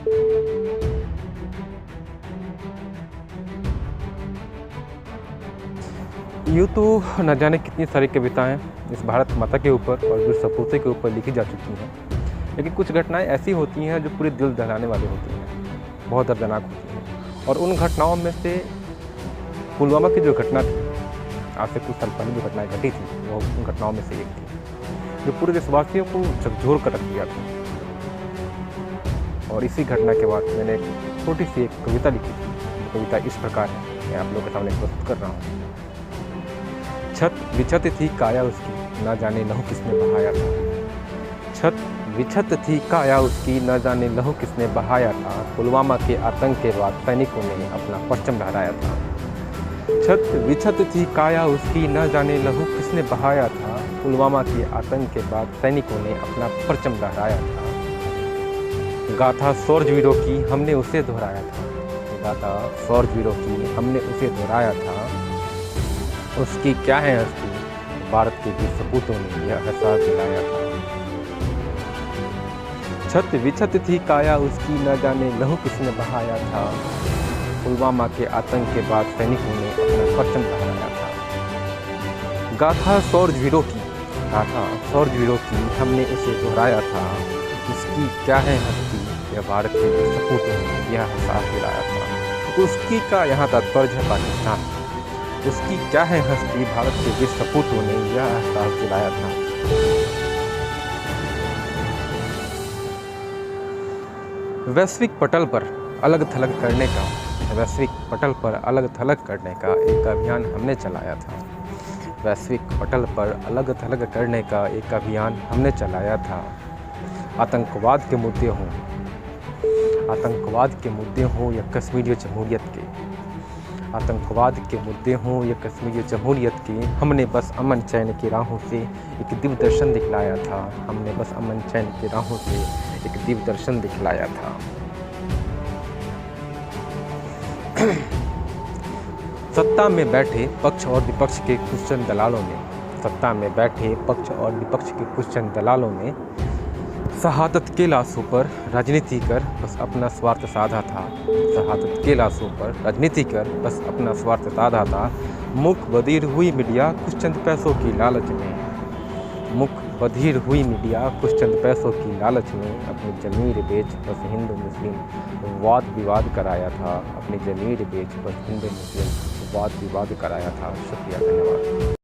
यूँ तो न जाने कितनी सारी कविताएँ इस भारत माता के ऊपर और वीर सपूतों के ऊपर लिखी जा चुकी हैं, लेकिन कुछ घटनाएँ ऐसी होती हैं जो पूरे दिल दहलाने वाली होती हैं, बहुत दर्दनाक होती हैं। और उन घटनाओं में से पुलवामा की जो घटना थी, आज से कुछ साल पहले जो घटनाएँ घटी थी, वो उन घटनाओं में से एक थी, जो पूरे देशवासियों को झकझोर कर रख दिया था। और इसी घटना के बाद मैंने एक छोटी सी एक कविता लिखी थी। कविता इस प्रकार है, मैं आप लोगों के सामने प्रस्तुत कर रहा हूँ। छत बिछत थी काया उसकी, ना जाने लहू किसने बहाया था। छत बिछत थी काया उसकी, न जाने लहू किसने बहाया था। पुलवामा के आतंक के बाद सैनिकों ने अपना परचम लहराया था। छत बिछत थी काया उसकी, न जाने लहू किसने बहाया था। पुलवामा के आतंक के बाद सैनिकों ने अपना परचम लहराया था। गाथा शौर्यवीरों की हमने उसे दोहराया था। गाथा शौर्यवीरों की हमने उसे दोहराया था। उसकी क्या है हस्ती, भारत के वीर सपूतों ने यह एहसास दिलाया था। छत बिछत थी काया उसकी, न जाने लहू किसने बहाया था। पुलवामा के आतंक के बाद सैनिकों ने अपना परचम लहराया था। गाथा शौर्यवीरों की, गाथा शौर्यवीरों की हमने उसे दोहराया था। उसकी क्या है हस्ती, यह भारत के वीर सपूतों ने यह एहसास दिलाया था। उसकी का यहाँ तात्पर्य है पाकिस्तान। उसकी क्या है हस्ती, भारत के वीर सपूतों ने यह एहसास दिलाया था। वैश्विक पटल पर अलग थलग करने का, वैश्विक पटल पर अलग थलग करने का एक अभियान हमने चलाया था। वैश्विक पटल पर अलग थलग करने का एक अभियान हमने चलाया था। आतंकवाद के मुद्दे हों, आतंकवाद के मुद्दे हों या कश्मीरी जमहूरियत के, आतंकवाद के मुद्दे हों या कश्मीरी जमहूरियत के, हमने बस अमन चैन की राहों से एक दिव्य दर्शन दिखलाया था। हमने बस अमन चैन की राहों से एक दिव्य दर्शन दिखलाया था। सत्ता में बैठे पक्ष और विपक्ष के कुछ चंद दलालों ने, सत्ता में बैठे पक्ष और विपक्ष के कुछ चंद दलालों ने शहादत के लाशों पर राजनीति कर बस अपना स्वार्थ साधा था। शहादत के लाशों पर राजनीति कर बस अपना स्वार्थ साधा था। मुख बधिर हुई मीडिया कुछ चंद पैसों की लालच में, मुख बधिर हुई मीडिया कुछ चंद पैसों की लालच में अपनी ज़मीर बेच बस हिंदू मुस्लिम वाद विवाद कराया था। अपनी ज़मीर बेच बस हिंदू मुस्लिम वाद विवाद कराया था। शुक्रिया, धन्यवाद।